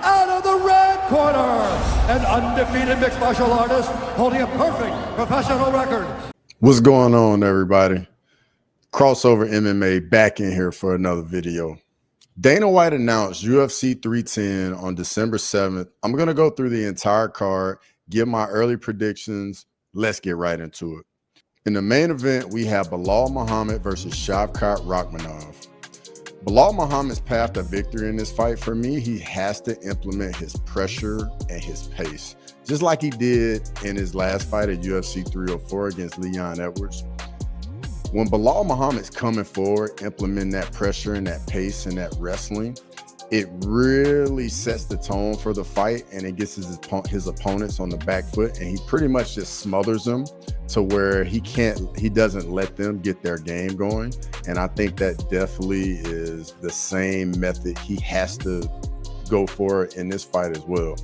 out of the red corner, an undefeated mixed martial artist holding a perfect professional record. What's going on, everybody? Crossover MMA back in here for another video. Dana White announced UFC 310 on December 7th. I'm going to go through the entire card, give my early predictions. Let's get right into it. In the main event, we have Belal Muhammad versus SHAVKAT Rachmonov. Belal Muhammad's path to victory in this fight, for me, he has to implement his pressure and his pace, just like he did in his last fight at UFC 304 against Leon Edwards. When Belal Muhammad's coming forward, implementing that pressure and that pace and that wrestling, it really sets the tone for the fight, and it gets his opponents on the back foot, and he pretty much just smothers them to where he doesn't let them get their game going. And I think that definitely is the same method he has to go for in this fight as well.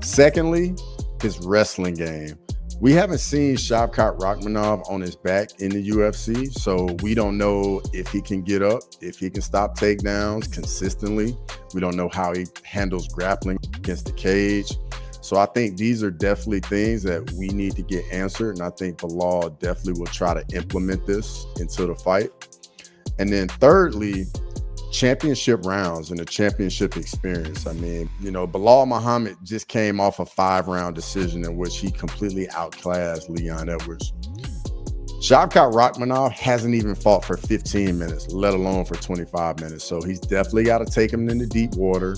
Secondly, his wrestling game. We haven't seen SHAVKAT Rachmonov on his back in the UFC, so we don't know if he can get up, if he can stop takedowns consistently. We don't know how he handles grappling against the cage. So I think these are definitely things that we need to get answered, and I think Belal definitely will try to implement this into the fight. And then thirdly, championship rounds and the championship experience. I mean, you know, Belal Muhammad just came off a 5-round decision in which he completely outclassed Leon Edwards. SHAVKAT Rachmonov hasn't even fought for 15 minutes, let alone for 25 minutes. So he's definitely got to take him into deep water,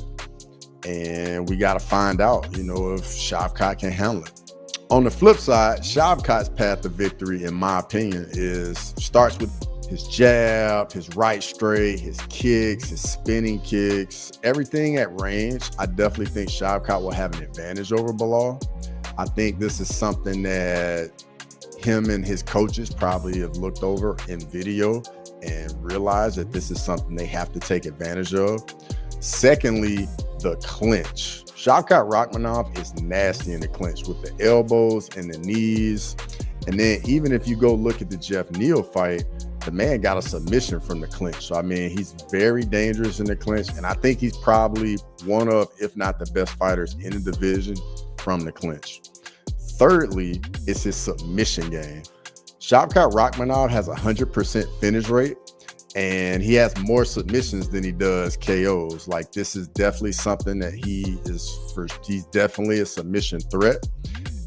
and we got to find out, you know, if SHAVKAT can handle it. On the flip side, SHAVKAT's path to victory, in my opinion, starts with his jab, his right straight, his kicks, his spinning kicks, everything at range. I definitely think SHAVKAT will have an advantage over Belal. I think this is something that him and his coaches probably have looked over in video and realized that this is something they have to take advantage of. Secondly, the clinch. SHAVKAT Rachmonov is nasty in the clinch with the elbows and the knees. And then even if you go look at the Jeff Neal fight, the man got a submission from the clinch. So, I mean, he's very dangerous in the clinch. And I think he's probably one of, if not the best fighters in the division from the clinch. Thirdly, it's his submission game. SHAVKAT Rachmonov has a 100% finish rate, and he has more submissions than he does KOs. Like, this is definitely something that he's definitely a submission threat.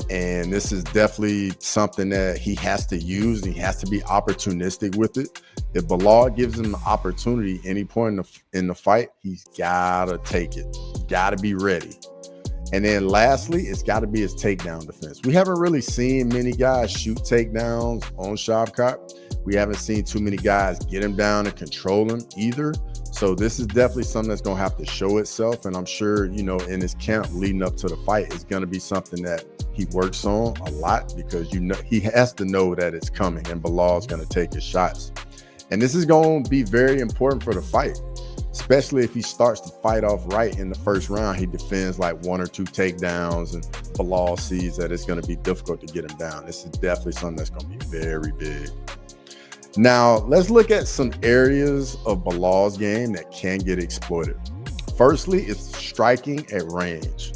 And this is definitely something that he has to use, and he has to be opportunistic with it. If Belal gives him the opportunity any point in the fight, he's got to take it. Got to be ready. And then lastly, it's got to be his takedown defense. We haven't really seen many guys shoot takedowns on SHAVKAT. We haven't seen too many guys get him down and control him either. So this is definitely something that's going to have to show itself. And I'm sure, you know, in his camp leading up to the fight, it's going to be something that he works on a lot, because, you know, he has to know that it's coming and Belal's going to take his shots. And this is going to be very important for the fight, especially if he starts to fight off right in the first round. He defends like 1 or 2 takedowns, and Belal sees that it's going to be difficult to get him down. This is definitely something that's going to be very big. Now, let's look at some areas of Belal's game that can get exploited. Firstly, it's striking at range.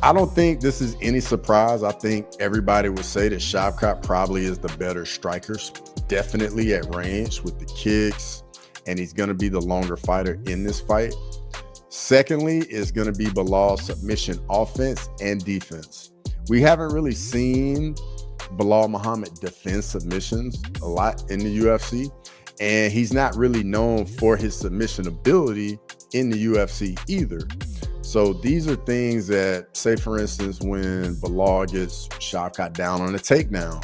I don't think this is any surprise. I think everybody would say that SHAVKAT probably is the better striker, definitely at range with the kicks, and he's going to be the longer fighter in this fight. Secondly, is going to be Belal's submission offense and defense. We haven't really seen Belal Muhammad defend submissions a lot in the UFC, and he's not really known for his submission ability in the UFC either. So these are things that, say for instance, when Belal gets SHAVKAT down on a takedown,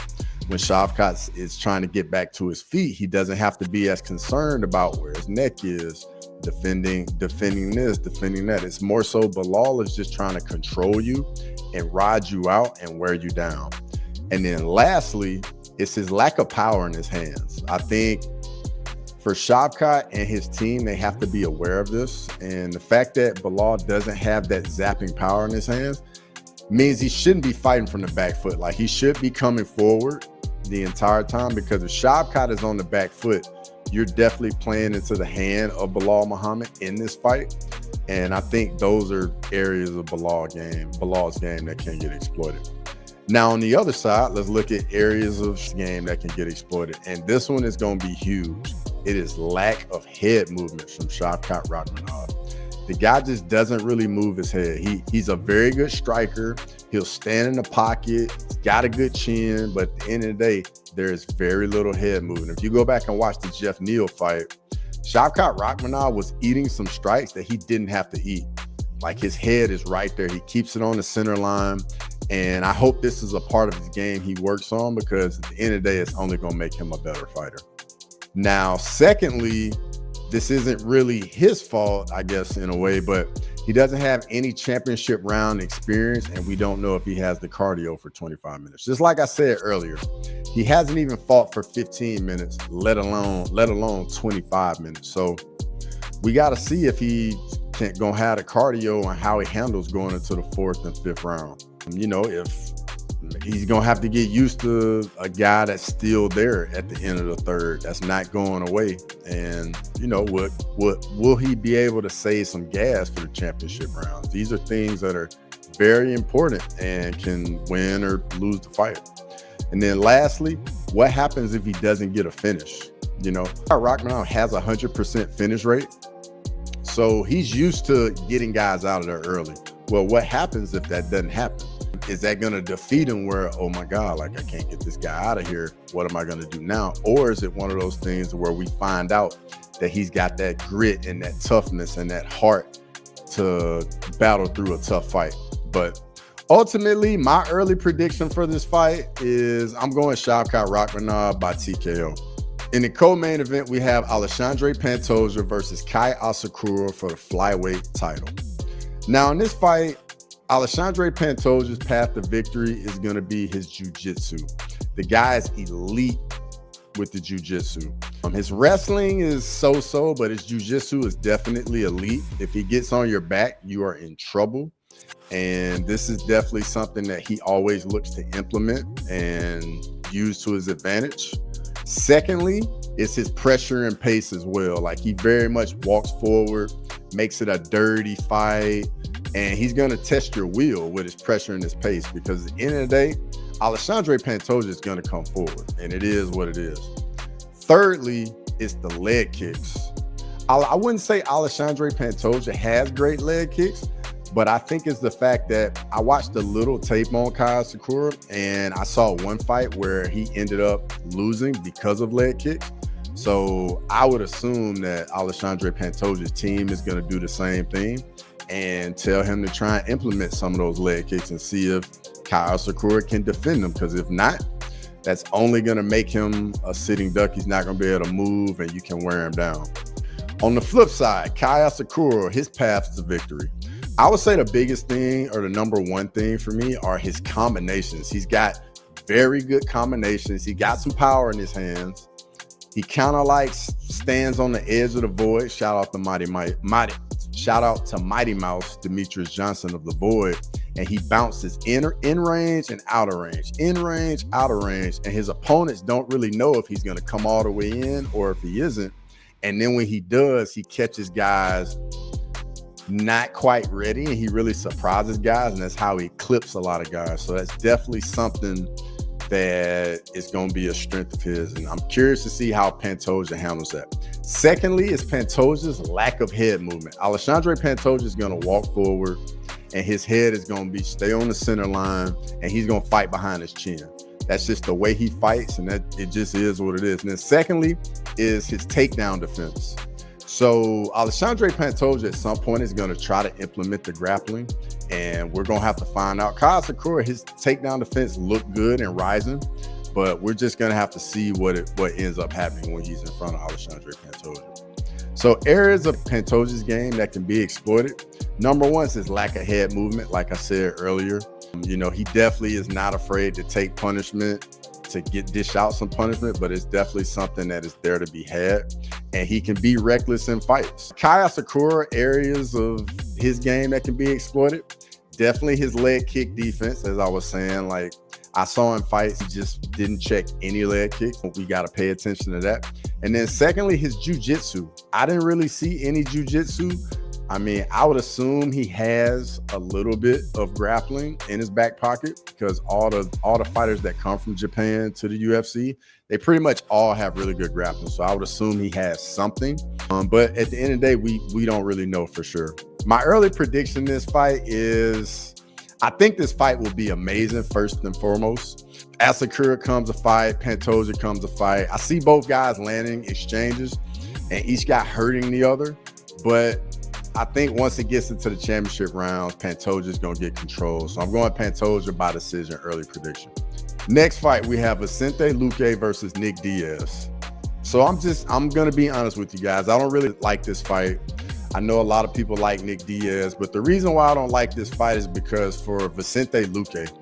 when SHAVKAT is trying to get back to his feet, he doesn't have to be as concerned about where his neck is, defending this, defending that. It's more so Belal is just trying to control you and ride you out and wear you down. And then lastly, it's his lack of power in his hands. I think for SHAVKAT and his team, they have to be aware of this. And the fact that Belal doesn't have that zapping power in his hands means he shouldn't be fighting from the back foot. Like, he should be coming forward the entire time, because if SHAVKAT is on the back foot, you're definitely playing into the hand of Belal Muhammad in this fight. And I think those are areas of Belal's game that can get exploited. Now, on the other side, let's look at areas of game that can get exploited. And this one is going to be huge. It is lack of head movement from SHAVKAT RAKHMONOV. The guy just doesn't really move his head. He's a very good striker. He'll stand in the pocket. He's got a good chin, but at the end of the day, there is very little head movement. If you go back and watch the Jeff Neal fight, SHAVKAT RAKHMONOV was eating some strikes that he didn't have to eat. Like, his head is right there. He keeps it on the center line. And I hope this is a part of his game he works on, because at the end of the day, it's only going to make him a better fighter. Now, secondly, this isn't really his fault, I guess, in a way, but he doesn't have any championship round experience, and we don't know if he has the cardio for 25 minutes. Just like I said earlier, he hasn't even fought for 15 minutes, let alone 25 minutes. So we got to see if he gonna have the cardio and how he handles going into the 4th and 5th round. You know, if he's gonna have to get used to a guy that's still there at the end of the 3rd, that's not going away. And you know, will he be able to save some gas for the championship rounds? These are things that are very important and can win or lose the fight. And then lastly, what happens if he doesn't get a finish? You know, RAKHMONOV has a 100% finish rate. So he's used to getting guys out of there early. Well, what happens if that doesn't happen? Is that going to defeat him where, oh my God, like, I can't get this guy out of here. What am I going to do now? Or is it one of those things where we find out that he's got that grit and that toughness and that heart to battle through a tough fight? But ultimately, my early prediction for this fight is I'm going SHAVKAT RAKHMONOV by TKO. In the co-main event, we have Alexandre Pantoja versus Kai Asakura for the flyweight title. Now, in this fight, Alexandre Pantoja's path to victory is going to be his jiu-jitsu. The guy is elite with the jiu-jitsu. His wrestling is so-so, but his jiu-jitsu is definitely elite. If he gets on your back, you are in trouble. And this is definitely something that he always looks to implement and use to his advantage. Secondly, it's his pressure and pace as well. Like, he very much walks forward, makes it a dirty fight, and he's going to test your will with his pressure and his pace, because at the end of the day, Alexandre Pantoja is going to come forward, and it is what it is. Thirdly, it's the leg kicks. I wouldn't say Alexandre Pantoja has great leg kicks, but I think it's the fact that I watched a little tape on Kai Asakura, and I saw one fight where he ended up losing because of leg kicks. So I would assume that Alexandre Pantoja's team is going to do the same thing and tell him to try and implement some of those leg kicks and see if Kai Asakura can defend them. Because if not, that's only going to make him a sitting duck. He's not going to be able to move, and you can wear him down. On the flip side, Kai Asakura, his path to victory. I would say the biggest thing, or the number one thing for me, are his combinations. He's got very good combinations. He got some power in his hands. He kind of like stands on the edge of the void. Shout out to Mighty Mouse, Demetrius Johnson of the Void. And he bounces in range and outer range, in range, outer range. And his opponents don't really know if he's going to come all the way in or if he isn't. And then when he does, he catches guys not quite ready, and he really surprises guys, and that's how he clips a lot of guys. So that's definitely something that is going to be a strength of his, and I'm curious to see how Pantoja handles that. Secondly, is Pantoja's lack of head movement. Alexandre Pantoja is going to walk forward, and his head is going to stay on the center line, and he's going to fight behind his chin. That's just the way he fights, and that it just is what it is. And then secondly is his takedown defense. So Alexandre Pantoja at some point is going to try to implement the grappling, and we're going to have to find out. Kai Asakura, his takedown defense looked good and rising, but we're just going to have to see what ends up happening when he's in front of Alexandre Pantoja. So areas of Pantoja's game that can be exploited. Number one is his lack of head movement. Like I said earlier, you know, he definitely is not afraid to take punishment, to dish out some punishment, but it's definitely something that is there to be had, and he can be reckless in fights. Kai Asakura, areas of his game that can be exploited, definitely his leg kick defense. As I was saying, like, I saw in fights, he just didn't check any leg kicks. We got to pay attention to that. And then secondly, his jiu-jitsu. I didn't really see any jiu-jitsu. I mean, I would assume he has a little bit of grappling in his back pocket because all the fighters that come from Japan to the UFC, they pretty much all have really good grappling. So I would assume he has something. But at the end of the day, we don't really know for sure. My early prediction in this fight is I think this fight will be amazing first and foremost. Asakura comes a fight, Pantoja comes a fight. I see both guys landing exchanges and each guy hurting the other. But I think once it gets into the championship rounds, Pantoja is going to get control. So I'm going Pantoja by decision, early prediction. Next fight, we have Vicente Luque versus Nick Diaz. So I'm going to be honest with you guys. I don't really like this fight. I know a lot of people like Nick Diaz, but the reason why I don't like this fight is because for Vicente Luque,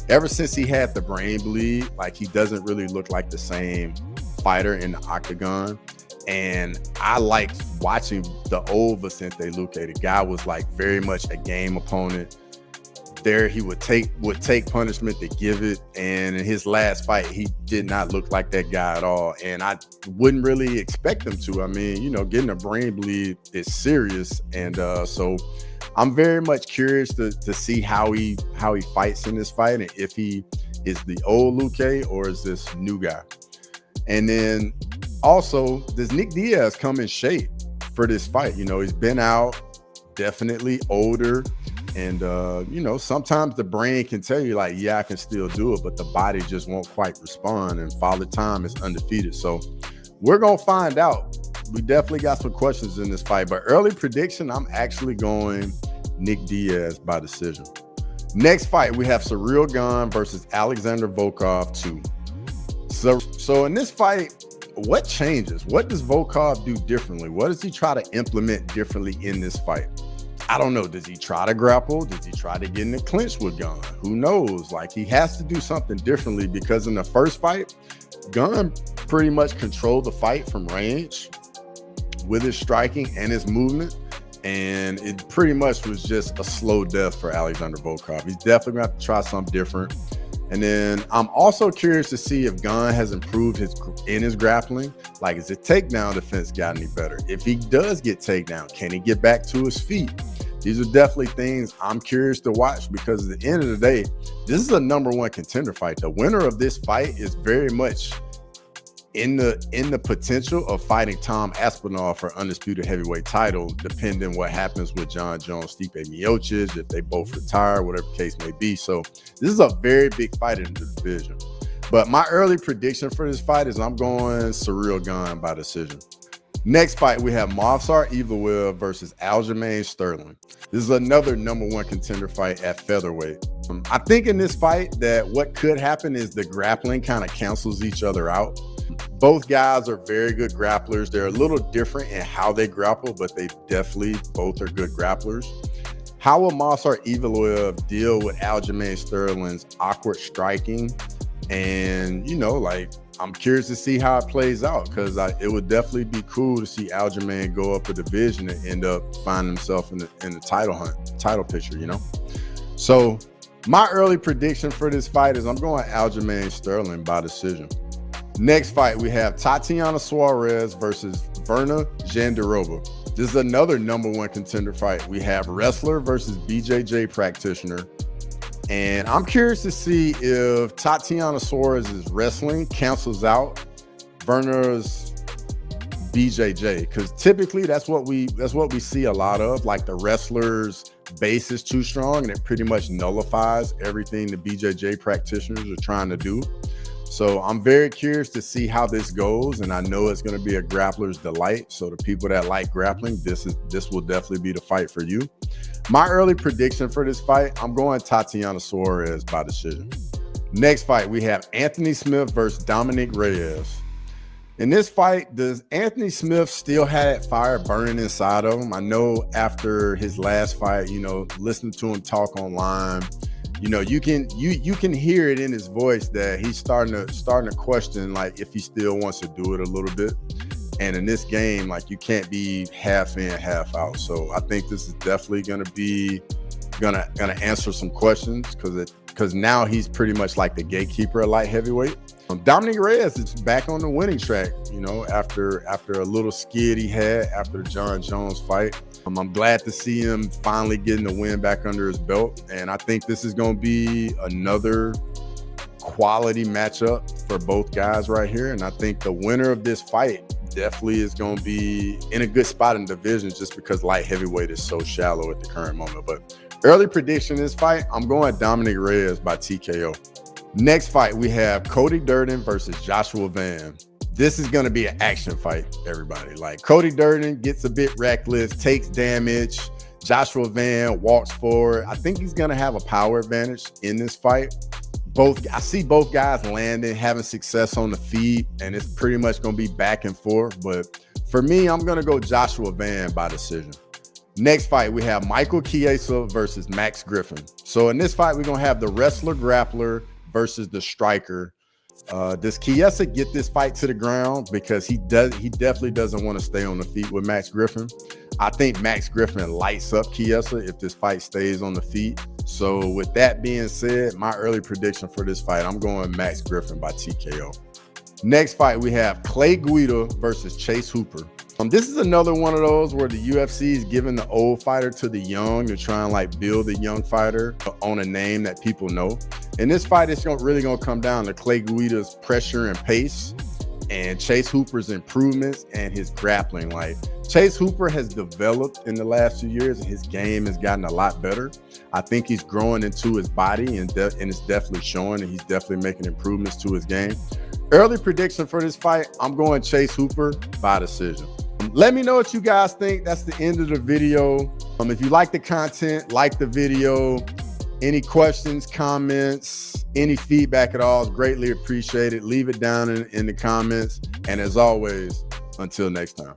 ever since he had the brain bleed, like he doesn't really look like the same fighter in the octagon. And I liked watching the old Vicente Luque. The guy was like very much a game opponent. There he would take punishment to give it. And in his last fight, he did not look like that guy at all. And I wouldn't really expect him to. I mean, you know, getting a brain bleed is serious. And so I'm very much curious to see how he fights in this fight and if he is the old Luque or is this new guy. And then also, does Nick Diaz come in shape for this fight? You know, he's been out, definitely older. And, you know, sometimes the brain can tell you like, yeah, I can still do it, but the body just won't quite respond. And Father Time is undefeated. So we're going to find out. We definitely got some questions in this fight. But early prediction, I'm actually going Nick Diaz by decision. Next fight, we have Cyril Gane versus Alexandre Volkov 2. So in this fight, what changes? What does Volkov do differently? What does he try to implement differently in this fight? I don't know. Does he try to grapple? Does he try to get in the clinch with Gane? Who knows? Like, he has to do something differently because in the first fight, Gane pretty much controlled the fight from range with his striking and his movement. And it pretty much was just a slow death for Alexandre Volkov. He's definitely going to have to try something different. And then I'm also curious to see if Gane has improved his grappling. Like, is his takedown defense got any better? If he does get takedown, can he get back to his feet? These are definitely things I'm curious to watch because at the end of the day, this is a #1 contender fight. The winner of this fight is very much in the potential of fighting Tom Aspinall for undisputed heavyweight title, depending what happens with John Jones, Stipe Miocic, if they both retire, whatever the case may be. So this is a very big fight in the division. But my early prediction for this fight is I'm going Cyril Gane by decision. Next fight, we have Movsar Evloev versus Aljamain Sterling. This is another #1 contender fight at featherweight. I think in this fight that what could happen is the grappling kind of cancels each other out. Both guys are very good grapplers. They're a little different in how they grapple, but they definitely both are good grapplers. How will Movsar Evloev deal with Aljamain Sterling's awkward striking? And, you know, like, I'm curious to see how it plays out because it would definitely be cool to see Aljamain go up a division and end up finding himself in the title picture, you know? So my early prediction for this fight is I'm going Aljamain Sterling by decision. Next fight, we have Tatiana Suarez versus Virna Jandiroba. This is another #1 contender fight. We have wrestler versus BJJ practitioner. And I'm curious to see if Tatiana Suarez's wrestling cancels out Virna's BJJ, because typically that's what we see a lot of. Like, the wrestler's base is too strong and it pretty much nullifies everything the BJJ practitioners are trying to do. So I'm very curious to see how this goes, and I know it's going to be a grappler's delight. So the people that like grappling, this will definitely be the fight for you. My early prediction for this fight, I'm going Tatiana Suarez by decision. Next fight, we have Anthony Smith versus Dominick Reyes. In this fight, does Anthony Smith still have that fire burning inside of him? I know after his last fight, you know, listening to him talk online, you know, you can hear it in his voice that he's starting to question, like, if he still wants to do it a little bit. And in this game, like, you can't be half in, half out. So I think this is definitely gonna answer some questions because now he's pretty much like the gatekeeper of light heavyweight. Dominick Reyes is back on the winning track, you know, after a little skid he had after the John Jones fight. I'm glad to see him finally getting the win back under his belt. And I think this is going to be another quality matchup for both guys right here. And I think the winner of this fight definitely is going to be in a good spot in the division, just because light heavyweight is so shallow at the current moment. But early prediction in this fight, I'm going Dominick Reyes by TKO. Next fight, we have Cody Durden versus Joshua Van. This is going to be an action fight, everybody. Like, Cody Durden gets a bit reckless, takes damage. Joshua Van walks forward. I think he's going to have a power advantage in this fight. I see both guys landing, having success on the feet, and it's pretty much going to be back and forth. But for me, I'm going to go Joshua Van by decision. Next fight, we have Michael Chiesa versus Max Griffin. So in this fight, we're going to have the wrestler grappler versus the striker. Does Chiesa get this fight to the ground? Because he definitely doesn't want to stay on the feet with Max Griffin. I think Max Griffin lights up Chiesa if this fight stays on the feet. So with that being said, my early prediction for this fight, I'm going Max Griffin by TKO. Next fight, we have Clay Guida versus Chase Hooper. This is another one of those where the UFC is giving the old fighter to the young to try and like build a young fighter on a name that people know. In this fight, it's really going to come down to Clay Guida's pressure and pace, and Chase Hooper's improvements and his grappling. Like, Chase Hooper has developed in the last few years, and his game has gotten a lot better. I think he's growing into his body, and it's definitely showing, and he's definitely making improvements to his game. Early prediction for this fight, I'm going Chase Hooper by decision. Let me know what you guys think. That's the end of the video. If you like the content, like the video. Any questions, comments, any feedback at all is greatly appreciated. Leave it down in the comments. And as always, until next time.